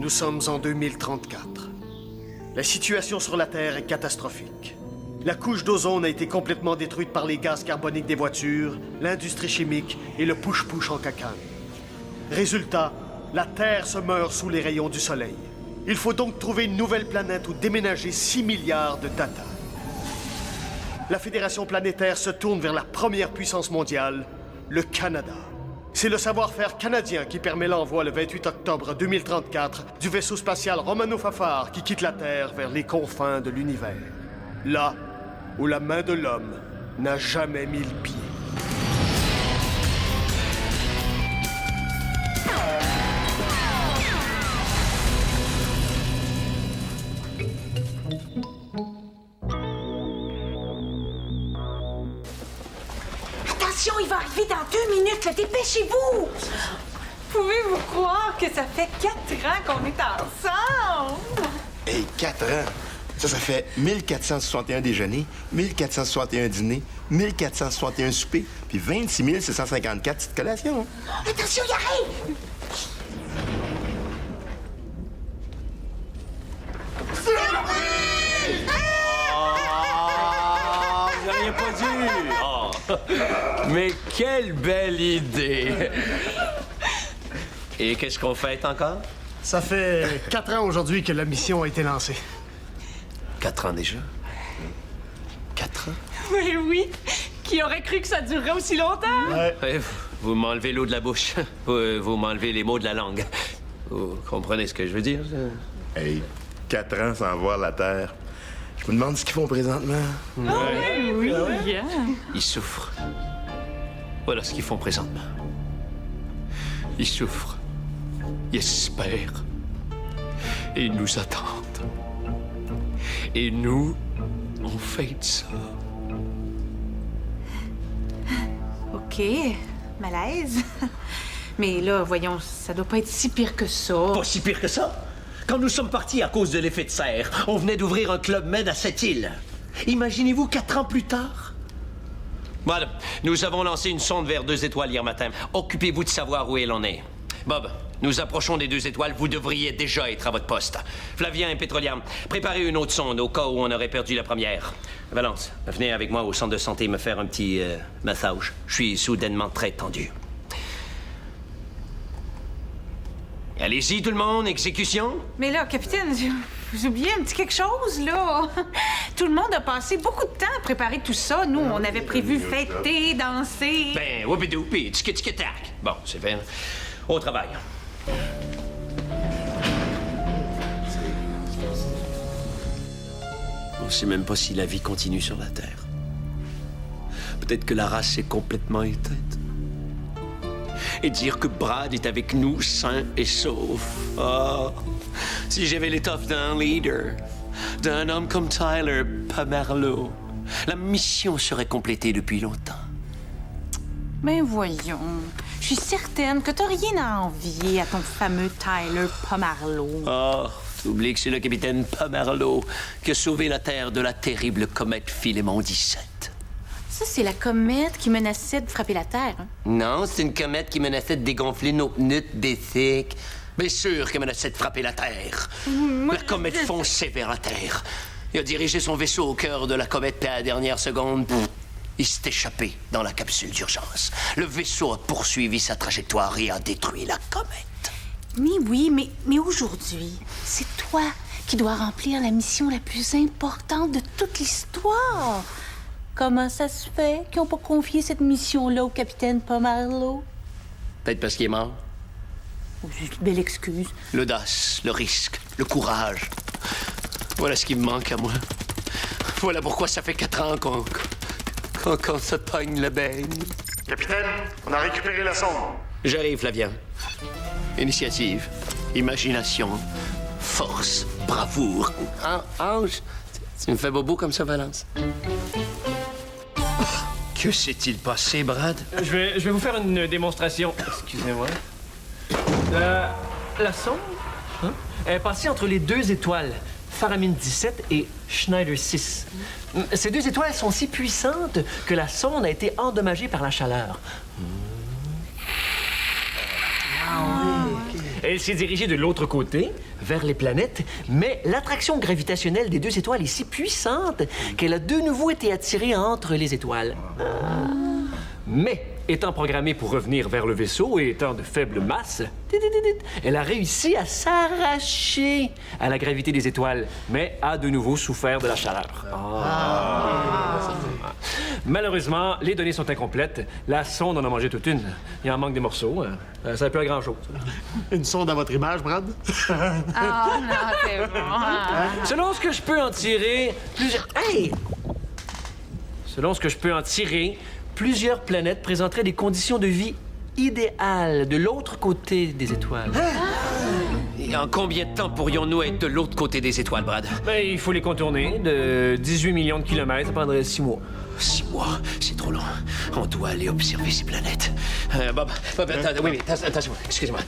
Nous sommes en 2034. La situation sur la Terre est catastrophique. La couche d'ozone a été complètement détruite par les gaz carboniques des voitures, l'industrie chimique et le push-push en cacane. Résultat, la Terre se meurt sous les rayons du Soleil. Il faut donc trouver une nouvelle planète où déménager 6 milliards de Tata. La Fédération planétaire se tourne vers la première puissance mondiale, le Canada. C'est le savoir-faire canadien qui permet l'envoi le 28 octobre 2034 du vaisseau spatial Romano-Fafard qui quitte la Terre vers les confins de l'univers. Là où la main de l'homme n'a jamais mis le pied. Attention, il va arriver dans 2 minutes, là. Dépêchez-vous! Pouvez-vous croire que ça fait 4 ans qu'on est ensemble? Hey, 4 ans! Ça fait 1461 déjeuners, 1461 dîners, 1461 soupers, puis 26 754 petites collations. Attention, il arrive! Vous n'auriez pas dû! Oh. Mais quelle belle idée! Et qu'est-ce qu'on fait encore? Ça fait 4 ans aujourd'hui que la mission a été lancée. 4 ans déjà? 4 ans? Oui, oui. Qui aurait cru que ça durerait aussi longtemps? Ouais, vous m'enlevez l'eau de la bouche. Vous m'enlevez les mots de la langue. Vous comprenez ce que je veux dire? Hey, 4 ans sans voir la Terre. Je me demande ce qu'ils font présentement. Oui, bien. Ils souffrent. Voilà ce qu'ils font présentement. Ils souffrent. Ils espèrent. Et ils nous attendent. Et nous, on fête ça. OK. Malaise. Mais là, voyons, ça doit pas être si pire que ça. Pas si pire que ça. Quand nous sommes partis à cause de l'effet de serre, on venait d'ouvrir un Club Med à cette île. Imaginez-vous 4 ans plus tard? Voilà, nous avons lancé une sonde vers 2 étoiles hier matin. Occupez-vous de savoir où elle en est. Bob, nous approchons des 2 étoiles. Vous devriez déjà être à votre poste. Flavien et Pétroliam, préparez une autre sonde au cas où on aurait perdu la première. Valence, venez avec moi au centre de santé me faire un petit massage. Je suis soudainement très tendu. Allez-y, tout le monde, exécution. Mais là, capitaine, vous oubliez un petit quelque chose, là. Tout le monde a passé beaucoup de temps à préparer tout ça. Nous, on avait prévu fêter, danser. Ben, whoopidou, puis tiki-tiki-tac. Bon, c'est fait. Au travail. On ne sait même pas si la vie continue sur la Terre. Peut-être que la race est complètement éteinte. Et dire que Brad est avec nous, sain et sauf. Oh, si j'avais l'étoffe d'un leader, d'un homme comme Tyler Pomerleau, la mission serait complétée depuis longtemps. Ben voyons. Je suis certaine que t'as rien à envier à ton fameux Tyler Pomerleau. Oh, t'oublies que c'est le capitaine Pomerleau qui a sauvé la Terre de la terrible comète Philémon 17. Ça, c'est la comète qui menaçait de frapper la Terre. Hein? Non, c'est une comète qui menaçait de dégonfler nos pneus d'éthique. Bien sûr qu'elle menaçait de frapper la Terre. La comète fonçait vers la Terre. Il a dirigé son vaisseau au cœur de la comète, puis à la dernière seconde, il s'est échappé dans la capsule d'urgence. Le vaisseau a poursuivi sa trajectoire et a détruit la comète. Mais oui, mais aujourd'hui, c'est toi qui dois remplir la mission la plus importante de toute l'histoire. Comment ça se fait qu'ils n'ont pas confié cette mission-là au capitaine Pomerleau? Peut-être parce qu'il est mort. Oh, c'est une belle excuse. L'audace, le risque, le courage. Voilà ce qui me manque à moi. Voilà pourquoi ça fait 4 ans qu'on se pogne le beigne. Capitaine, on a récupéré la sonde. J'arrive, Flavien. Initiative, imagination, force, bravoure. Ange, tu me fais bobo comme ça, Valence? Que s'est-il passé, Brad? Je vais vous faire une démonstration. Excusez-moi. La sonde est passée entre les 2 étoiles, Faramine 17 et Schneider 6. Ces 2 étoiles sont si puissantes que la sonde a été endommagée par la chaleur. Elle s'est dirigée de l'autre côté, vers les planètes, mais l'attraction gravitationnelle des deux étoiles est si puissante qu'elle a de nouveau été attirée entre les étoiles. Mais, étant programmée pour revenir vers le vaisseau et étant de faible masse, elle a réussi à s'arracher à la gravité des étoiles, mais a de nouveau souffert de la chaleur. Malheureusement, les données sont incomplètes. La sonde en a mangé toute une. Il en manque des morceaux. Ça sert plus à grand-chose. Une sonde à votre image, Brad? Ah, non, c'est bon. Selon ce que je peux en tirer, Selon ce que je peux en tirer, plusieurs planètes présenteraient des conditions de vie idéales de l'autre côté des étoiles. Et en combien de temps pourrions-nous être de l'autre côté des étoiles, Brad? Ben, il faut les contourner. De 18 millions de kilomètres, ça prendrait 6 mois. 6 mois, c'est trop long. On doit aller observer ces planètes. Bob, attends, oui, attention, excusez-moi.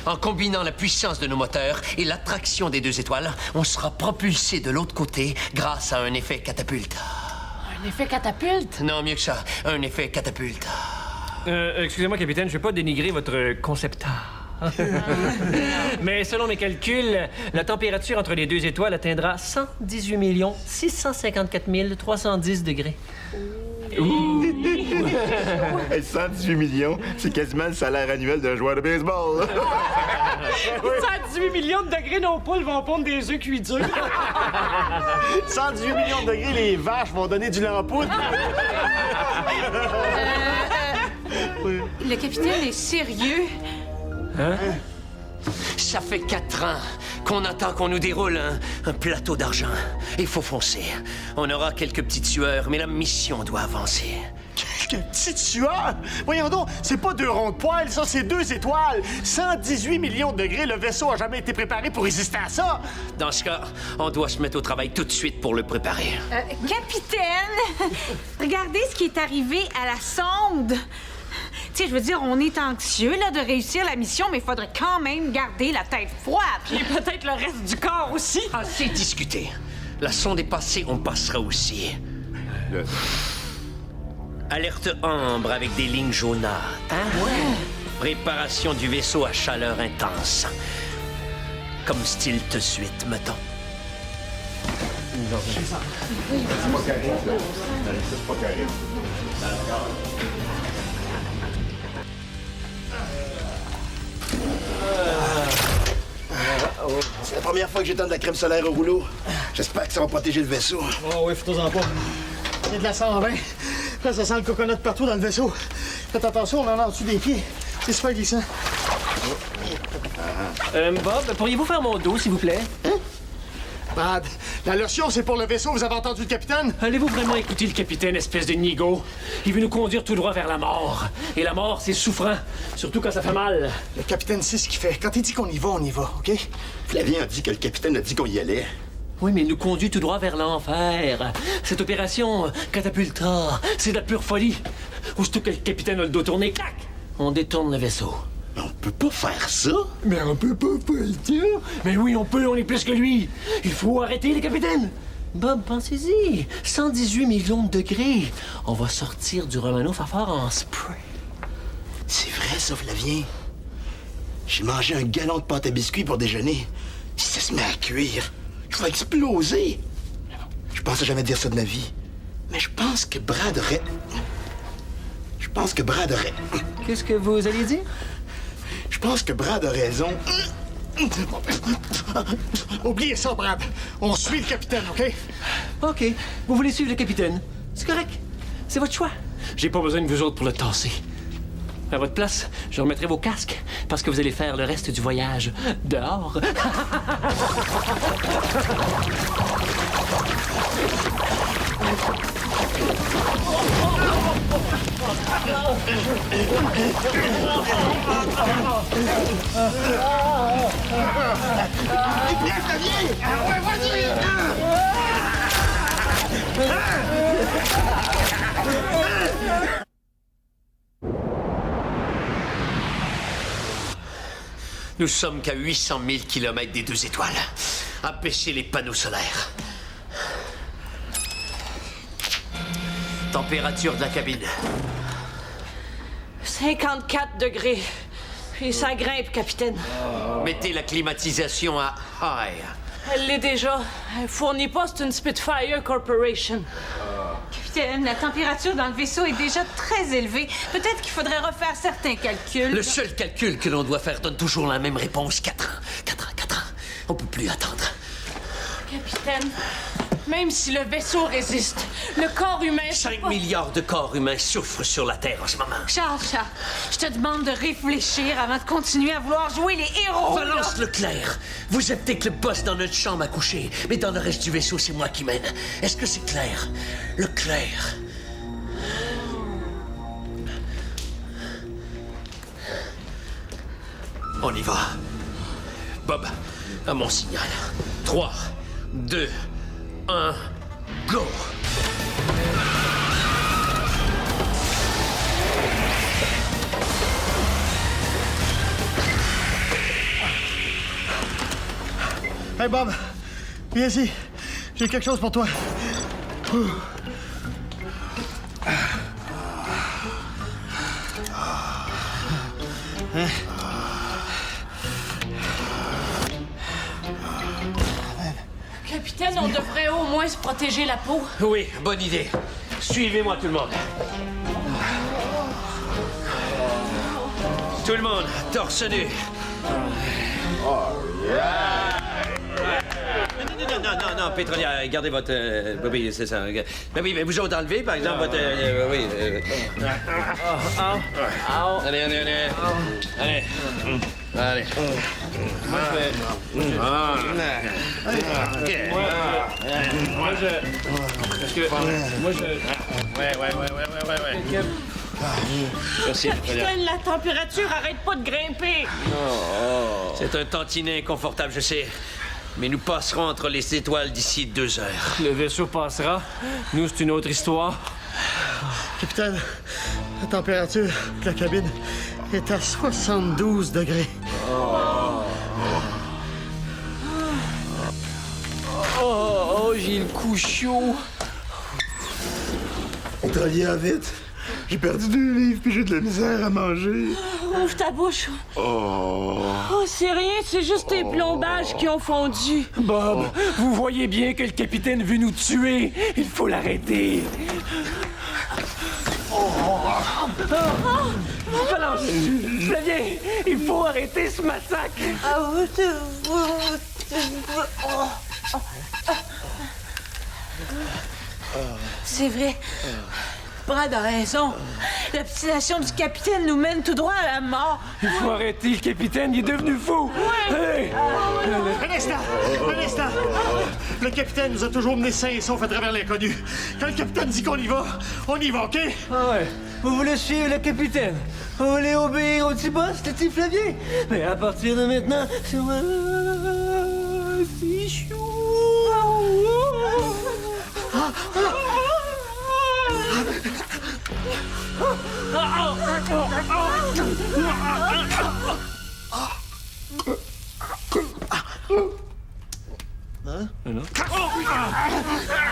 En combinant la puissance de nos moteurs et l'attraction des deux étoiles, on sera propulsé de l'autre côté grâce à un effet catapulte. Un effet catapulte? Non, mieux que ça, un effet catapulte. Excusez-moi, capitaine, je ne veux pas dénigrer votre concept art. Mais selon mes calculs, la température entre les deux étoiles atteindra 118 654 310 degrés. Hey, 118 millions, c'est quasiment le salaire annuel d'un joueur de baseball. 118 millions de degrés, nos poules vont pondre des œufs cuits durs. 118 millions de degrés, les vaches vont donner du lait en poudre. Le capitaine est sérieux? Ça fait 4 ans qu'on attend qu'on nous déroule un plateau d'argent. Il faut foncer. On aura quelques petites sueurs, mais la mission doit avancer. Quelle petite sueur! Voyons donc, c'est pas 2 ronds de poils, ça, c'est 2 étoiles. 118 millions de degrés, le vaisseau a jamais été préparé pour résister à ça. Dans ce cas, on doit se mettre au travail tout de suite pour le préparer. Capitaine, regardez ce qui est arrivé à la sonde. Tu sais, je veux dire, on est anxieux là, de réussir la mission, mais il faudrait quand même garder la tête froide. Et peut-être le reste du corps aussi. Assez discuté. La sonde est passée, on passera aussi. Alerte ambre avec des lignes jaunâtres. Préparation du vaisseau à chaleur intense. Comme style de suite, mettons. C'est la première fois que j'étends de la crème solaire au rouleau. J'espère que ça va protéger le vaisseau. Oh oui, fais-toi-en pas. Il y a de la 120. Là, ça sent le coconut partout dans le vaisseau. Faites attention, on en a en dessous des pieds. C'est super glissant. Bob, pourriez-vous faire mon dos, s'il vous plaît? Brad, la lotion, c'est pour le vaisseau, vous avez entendu le capitaine? Allez-vous vraiment écouter le capitaine, espèce de nigo? Il veut nous conduire tout droit vers la mort. Et la mort, c'est souffrant, surtout quand ça fait mal. Le capitaine sait ce qu'il fait. Quand il dit qu'on y va, OK? Flavien a dit que le capitaine a dit qu'on y allait. Oui, mais il nous conduit tout droit vers l'enfer. Cette opération Catapulta, c'est de la pure folie. Aussitôt que le capitaine a le dos tourné, clac, on détourne le vaisseau. Mais on peut pas faire ça. Mais on peut pas faire ça. Mais oui, on peut, on est plus que lui. Il faut arrêter les capitaines. Bob, pensez-y. 118 millions de degrés. On va sortir du Romano Fafard en spray. C'est vrai, ça, Flavien. J'ai mangé un gallon de pâte à biscuits pour déjeuner. Si ça se met à cuire, je vais exploser. Je pensais jamais dire ça de ma vie. Mais je pense que Brad aurait... Qu'est-ce que vous alliez dire? Je pense que Brad a raison. Oubliez ça, Brad. On suit le capitaine, OK? OK. Vous voulez suivre le capitaine? C'est correct. C'est votre choix. J'ai pas besoin de vous autres pour le tasser. À votre place, je remettrai vos casques parce que vous allez faire le reste du voyage dehors. Nous sommes qu'à 800 000 kilomètres des deux étoiles. Empêchez les panneaux solaires. Température de la cabine. 54 degrés. Et ça grimpe, capitaine. Mettez la climatisation à high. Elle l'est déjà. Elle fournit pas, c'est une Spitfire Corporation. Capitaine, la température dans le vaisseau est déjà très élevée. Peut-être qu'il faudrait refaire certains calculs. Le seul calcul que l'on doit faire donne toujours la même réponse. 4 ans. 4 ans, 4 ans. On peut plus attendre. Capitaine, même si le vaisseau résiste, le corps humain... 5 milliards de corps humains souffrent sur la Terre en ce moment. Charles, je te demande de réfléchir avant de continuer à vouloir jouer les héros. Valence Leclerc, vous êtes peut-être le boss dans notre chambre à coucher, mais dans le reste du vaisseau, c'est moi qui mène. Est-ce que c'est clair? Leclerc. On y va. Bob, à mon signal. 3, 2, 1, go! Hey Bob, viens ici. J'ai quelque chose pour toi. Hein? Capitaine, on devrait au moins se protéger la peau. Oui, bonne idée. Suivez-moi tout le monde. Tout le monde, torse nu. Non, Pétrolière, gardez votre... oui, c'est ça. Ben oui, mais vous autres enlevez, par exemple, votre... oui. Allez. Allez. Moi, je vais... Ouais. Merci, Pétrolière. Capitaine, la température arrête pas de grimper. C'est un tantinet inconfortable, je sais. Mais nous passerons entre les étoiles d'ici 2 heures. Le vaisseau passera. Nous, c'est une autre histoire. Capitaine, la température de la cabine est à 72 degrés. Oh, j'ai le cou chaud. Pétrolière, vite. J'ai perdu 2 livres puis j'ai de la misère à manger. Ouvre ta bouche. Oh, c'est rien, c'est juste tes plombages qui ont fondu. Bob, vous voyez bien que le capitaine veut nous tuer. Il faut l'arrêter. Balance, Flavien, il faut arrêter ce massacre. C'est vrai. Brad a raison. L'obstination du capitaine nous mène tout droit à la mort. Il faut arrêter le capitaine, il est devenu fou. Hey! Un instant! Le capitaine nous a toujours menés sains et saufs à travers l'inconnu. Quand le capitaine dit qu'on y va, on y va, OK? Ah ouais, vous voulez suivre le capitaine? Vous voulez obéir au petit boss, le petit Flavien? Mais à partir de maintenant, c'est moi... C'est chou!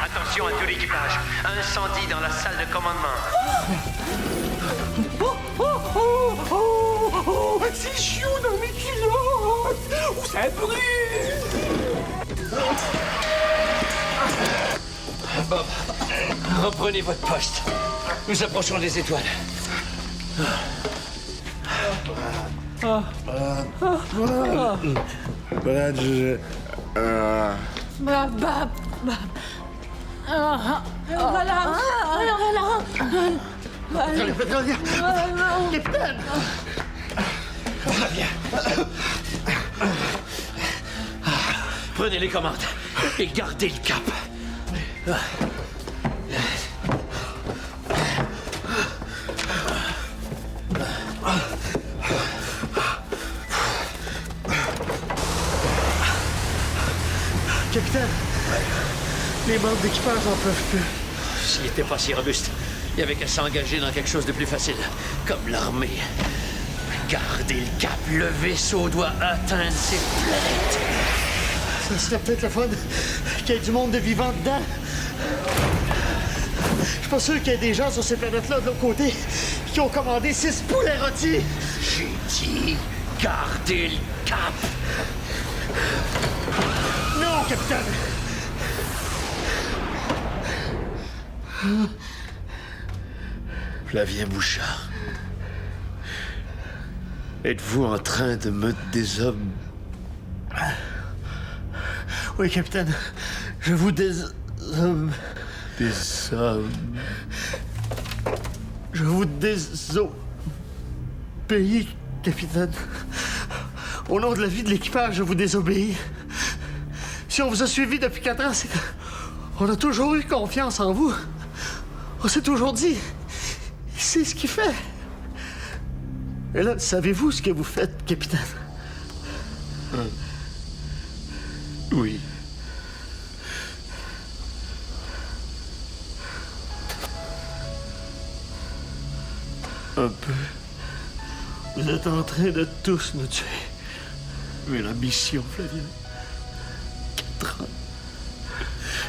Attention à tout l'équipage. Incendie dans la salle de commandement. C'est chou dans mes culottes! Où ça brûle! Bob, reprenez votre poste. Nous approchons des étoiles. Brad, Pétrolière! Capitaine! Prenez les commandes et gardez le cap. Capitaine, les membres d'équipage en peuvent plus. S'il n'était pas si robuste, il n'y avait qu'à s'engager dans quelque chose de plus facile, comme l'armée. Gardez le cap, le vaisseau doit atteindre ses planètes. Ça serait peut-être le fun qu'il y ait du monde de vivant dedans. Je suis pas sûr qu'il y ait des gens sur ces planètes-là de l'autre côté qui ont commandé 6 poulets rôtis. J'ai dit, gardez le cap. Non, capitaine. Flavien Bouchard. Êtes-vous en train de me déshomme? Oui, capitaine. Je vous déshomme. Déshomme? Je vous désobéis, capitaine. Au nom de la vie de l'équipage, je vous désobéis. Si on vous a suivi depuis 4 ans, c'est qu'on a toujours eu confiance en vous. On s'est toujours dit, il sait ce qu'il fait. Et là, savez-vous ce que vous faites, capitaine? Oui. Un peu. Vous êtes en train de tous nous tuer. Mais la mission, Flavien. 4 ans.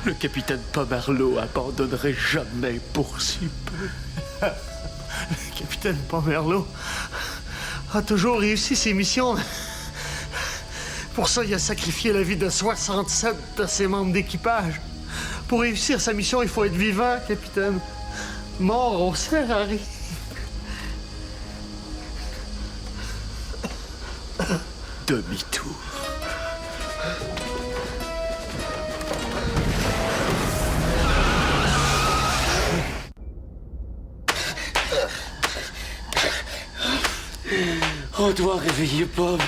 Le capitaine Pomerleau abandonnerait jamais pour si peu. Le capitaine Pomerleau a toujours réussi ses missions. Pour ça, il a sacrifié la vie de 67 de ses membres d'équipage. Pour réussir sa mission, il faut être vivant, capitaine. Mort, on sert à rien. Demi-tour. On doit réveiller Bob.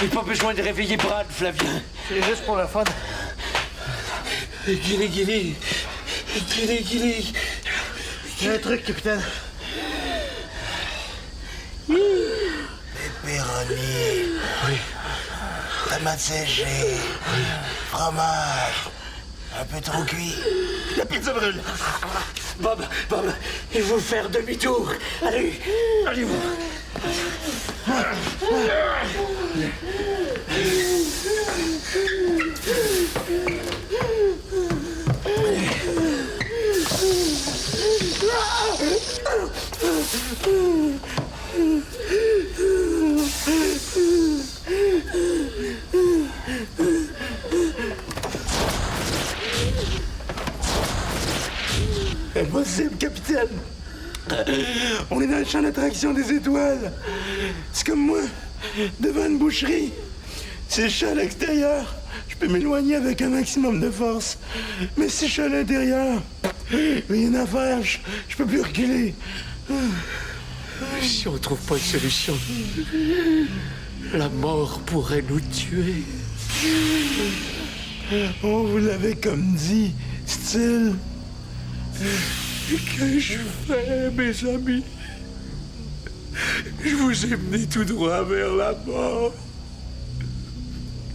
Il n'y a pas besoin de réveiller Brad, Flavien. C'est juste pour le fun. Guilly. Il y a un truc, capitaine. Pepperoni. Oui. Tomate séchée. Fromage. Un peu trop cuit. La pizza brûle. Bob, il faut faire demi-tour. Allez-vous. Impossible, capitaine. On est dans le champ d'attraction des étoiles. C'est comme moi, devant une boucherie. Si je suis à l'extérieur, je peux m'éloigner avec un maximum de force. Mais si je suis à l'intérieur, rien à faire, je peux plus reculer. Si on ne trouve pas une solution, la mort pourrait nous tuer. On vous l'avait comme dit, style. Que je fais, mes amis? Je vous ai mené tout droit vers la mort.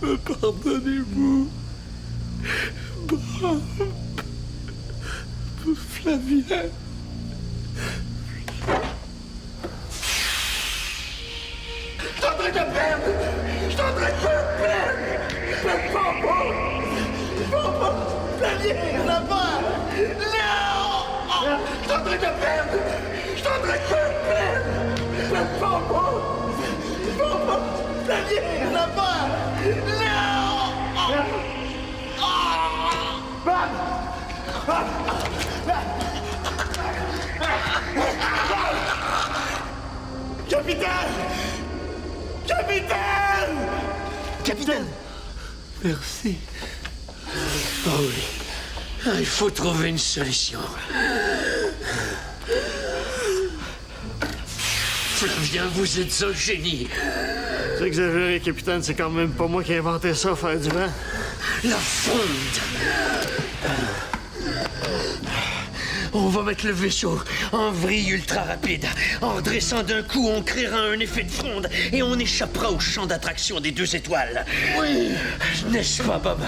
Me pardonnez-vous? Bob. Flavien. Je suis en train de perdre! Je suis en train de perdre! Papa! Flavien, on n'a pas! Non! Je suis en train de perdre! Je suis en train de perdre! Papa! Flavien, on n'a pas! Non! Capitaine! Capitaine! Capitaine! Merci. Oh oui. Il faut trouver une solution. Flavien, vous êtes un génie. C'est exagéré, capitaine. C'est quand même pas moi qui ai inventé ça, faire du vent. La fonte. On va mettre le vaisseau en vrille ultra rapide. En dressant d'un coup, on créera un effet de fronde et on échappera au champ d'attraction des 2 étoiles. Oui. N'est-ce pas, Bob?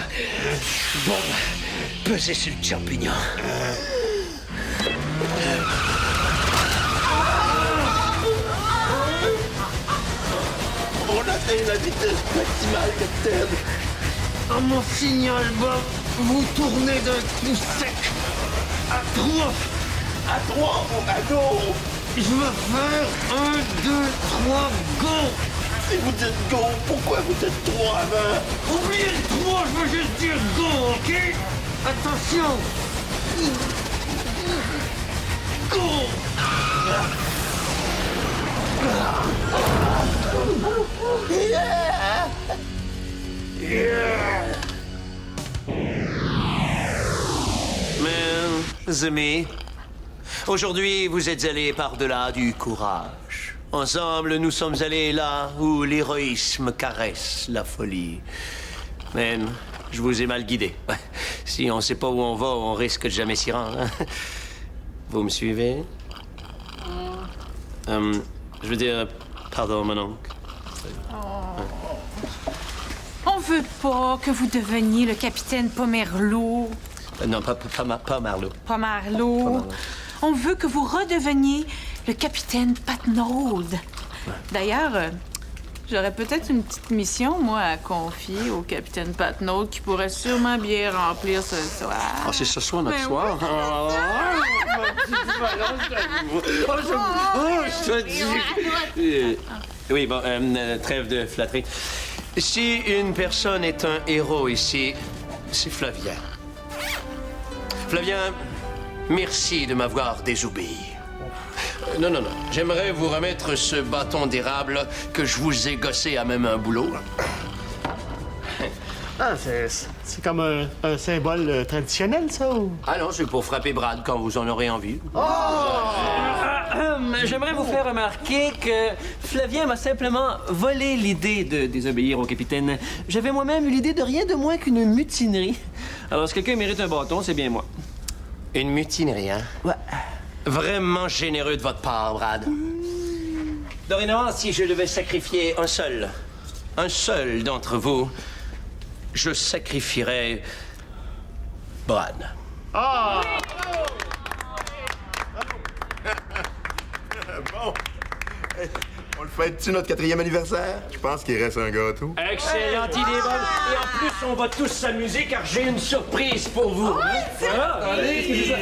Bon, pesez sur le champignon. On atteint la vitesse maximale, capitaine. À mon signal, Bob, vous tournez d'un coup sec à 3, À 3, à go! Je veux faire 1, 2, 3, go! Si vous dites go, pourquoi vous dites 3 avant? Oubliez le 3, je veux juste dire go, OK? Attention! Go! Mes amis, aujourd'hui, vous êtes allés par-delà du courage. Ensemble, nous sommes allés là où l'héroïsme caresse la folie. Mais je vous ai mal guidé. Si on sait pas où on va, on risque de jamais s'y rendre. Hein? Vous me suivez? Je veux dire, pardon, mon oncle. On veut pas que vous deveniez le capitaine Pomerleau. Non, pas Marlowe. Pomerleau. On veut que vous redeveniez le capitaine Patnaud. D'ailleurs, j'aurais peut-être une petite mission, moi, à confier au capitaine Patnaud qui pourrait sûrement bien remplir ce soir. Ah, c'est ce soir, notre Ben soir? oui. Je te dis. Oui, bon, trêve de flatterie. Si une personne est un héros ici, c'est Flavien. Flavien, merci de m'avoir désobéi. Non. J'aimerais vous remettre ce bâton d'érable que je vous ai gossé à même un boulot. Ah, c'est comme un symbole traditionnel, ça, ou? Ah non, c'est pour frapper Brad quand vous en aurez envie. J'aimerais vous faire remarquer que Flavien m'a simplement volé l'idée de désobéir au capitaine. J'avais moi-même eu l'idée de rien de moins qu'une mutinerie. Alors, si quelqu'un mérite un bâton, c'est bien moi. Une mutinerie, hein? Ouais. Vraiment généreux de votre part, Brad. Dorénavant, si je devais sacrifier un seul d'entre vous, je sacrifierais Brad. Ah! Bon. On le fête-tu notre 4e anniversaire? Je pense qu'il reste un gâteau. Excellente idée, Bob. Et en plus, on va tous s'amuser car j'ai une surprise pour vous. Allez, c'est ça.